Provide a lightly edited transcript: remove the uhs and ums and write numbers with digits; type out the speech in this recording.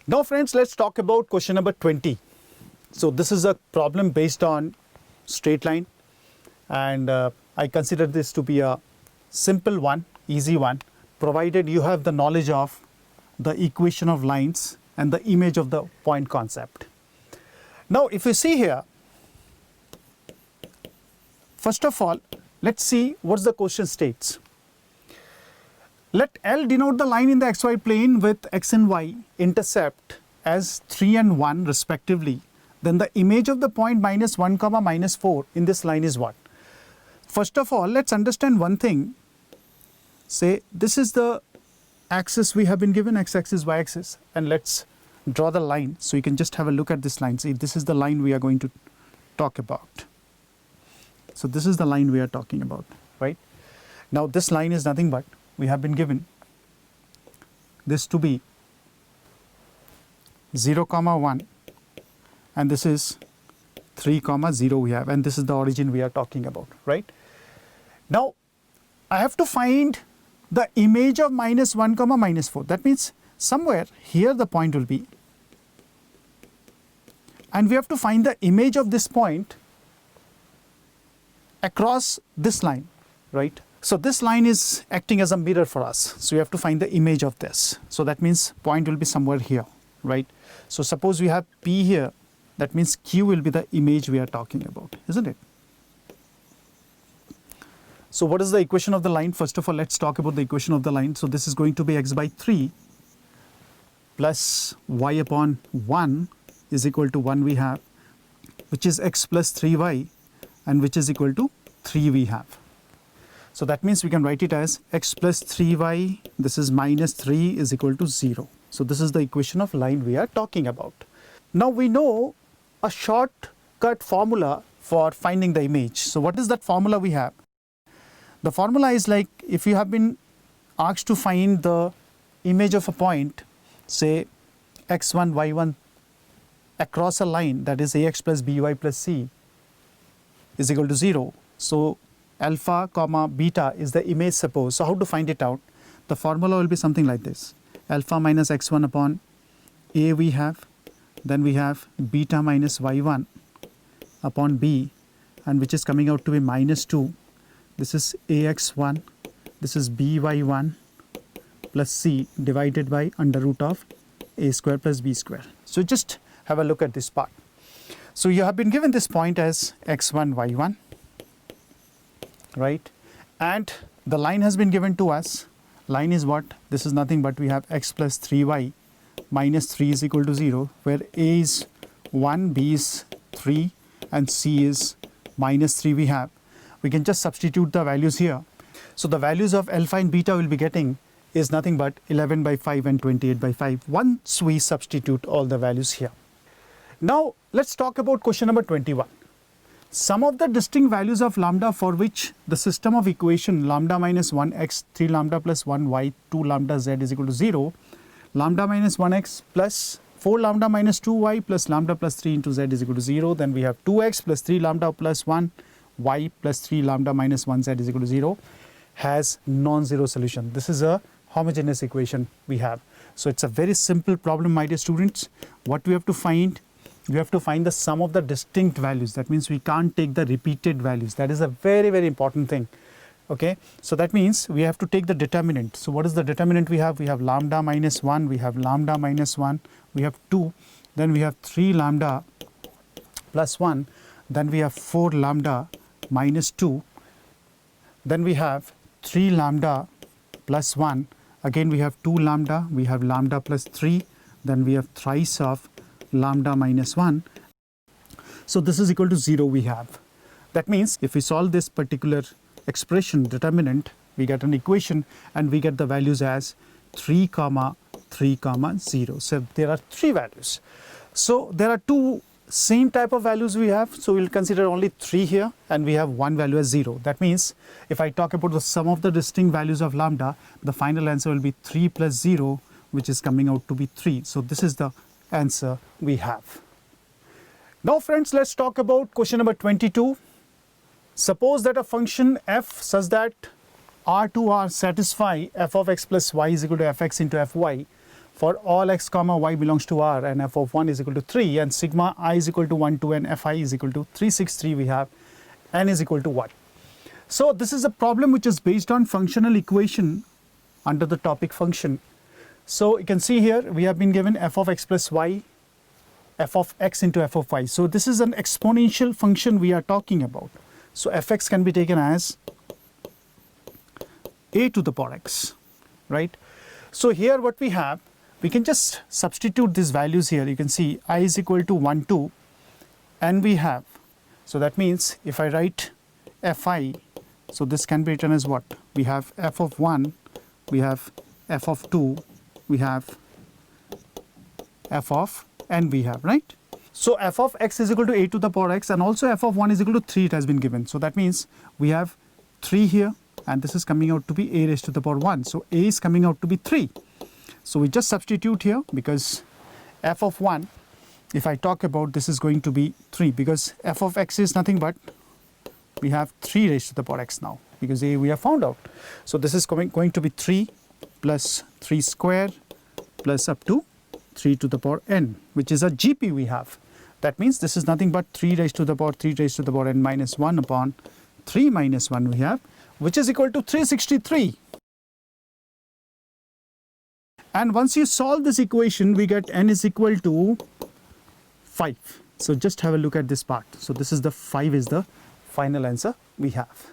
Now friends, let's talk about question number 20. So this is a problem based on straight line, and I consider this to be a simple one, easy one, provided you have the knowledge of the equation of lines and the image of the point concept. Now if you see here, first of all, let's see what the question states. Let L denote the line in the xy plane with x and y intercept as 3 and 1 respectively. Then the image of the point -1, -4 in this line is what? First of all, let's understand one thing. Say this is the axis we have been given, x-axis, y-axis, and let's draw the line so you can just have a look at this line. See, this is the line we are going to talk about. So this is the line we are talking about, right? Now this line is nothing but, we have been given this to be 0, 1, and this is 3, 0 we have, and this is the origin we are talking about, right? Now I have to find the image of -1, -4. That means somewhere here the point will be, and we have to find the image of this point across this line, right? So this line is acting as a mirror for us. So we have to find the image of this. So that means point will be somewhere here, right? So suppose we have P here, that means Q will be the image we are talking about, isn't it? So what is the equation of the line? First of all, let's talk about the equation of the line. So this is going to be x by 3 plus y upon 1 is equal to 1 we have, which is x plus 3y, and which is equal to 3 we have. So that means we can write it as x plus 3y, this is -3 is equal to 0. So this is the equation of line we are talking about. Now we know a shortcut formula for finding the image. So what is that formula we have? The formula is like, if you have been asked to find the image of a point, say x1, y1 across a line, that is ax plus by plus c is equal to 0. So alpha comma beta is the image, suppose. So how to find it out? The formula will be something like this. Alpha minus x1 upon a we have, then we have beta minus y1 upon b, and which is coming out to be -2. This is ax1, this is by1 plus c divided by under root of a square plus b square. So just have a look at this part. So you have been given this point as x1, y1, right? And the line has been given to us. Line is what? This is nothing but we have x plus 3y minus 3 is equal to 0, where a is 1, b is 3, and c is -3 we have. We can just substitute the values here. So the values of alpha and beta we'll be getting is nothing but 11 by 5 and 28 by 5 once we substitute all the values here. Now let's talk about question number 21. Some of the distinct values of lambda for which the system of equation lambda minus 1x 3 lambda plus 1y 2 lambda z is equal to 0, lambda minus 1x plus 4 lambda minus 2y plus lambda plus 3 into z is equal to 0. Then we have 2x plus 3 lambda plus 1 y plus 3 lambda minus 1 z is equal to 0 has non-zero solution. This is a homogeneous equation we have. So it's a very simple problem, my dear students. What we have to find? We have to find the sum of the distinct values. That means we can't take the repeated values. That is a very, very important thing. Okay, so that means we have to take the determinant. So what is the determinant we have? We have lambda minus 1, we have lambda minus 1, we have 2, then we have 3 lambda plus 1, then we have 4 lambda minus 2, then we have 3 lambda plus 1, again we have 2 lambda, we have lambda plus 3, then we have thrice of lambda minus 1. So this is equal to 0 we have. That means if we solve this particular expression determinant, we get an equation and we get the values as 3, 3, 0. So there are 3 values. So there are 2 same type of values we have. So we'll consider only 3 here, and we have 1 value as 0. That means if I talk about the sum of the distinct values of lambda, the final answer will be 3 plus 0, which is coming out to be 3. So this is the answer we have. Now friends, let's talk about question number 22. Suppose that a function f such that R to R satisfy f of x plus y is equal to fx into fy for all x comma y belongs to R, and f of 1 is equal to 3, and sigma I is equal to 1, 2, and fi is equal to 3, 6, 3, we have n is equal to 1. So this is a problem which is based on functional equation under the topic function. So you can see here we have been given f of x plus y, f of x into f of y. So this is an exponential function we are talking about. So fx can be taken as a to the power x, right? So here what we have, we can just substitute these values here. You can see I is equal to 1, 2, and we have, so that means if I write fi, so this can be written as what? We have f of 1, we have f of 2, we have f of n we have, right? So f of x is equal to a to the power x, and also f of 1 is equal to 3, it has been given. So that means we have 3 here, and this is coming out to be a raised to the power 1. So a is coming out to be 3. So we just substitute here, because f of 1, if I talk about, this is going to be 3, because f of x is nothing but, we have 3 raised to the power x now, because a we have found out. So this is going to be 3 plus 3 square plus up to 3 to the power n, which is a GP we have. That means this is nothing but 3 raised to the power 3 raised to the power n minus 1 upon 3 minus 1 we have, which is equal to 363. And once you solve this equation, we get n is equal to 5. So just have a look at this part. So this is the 5 is the final answer we have.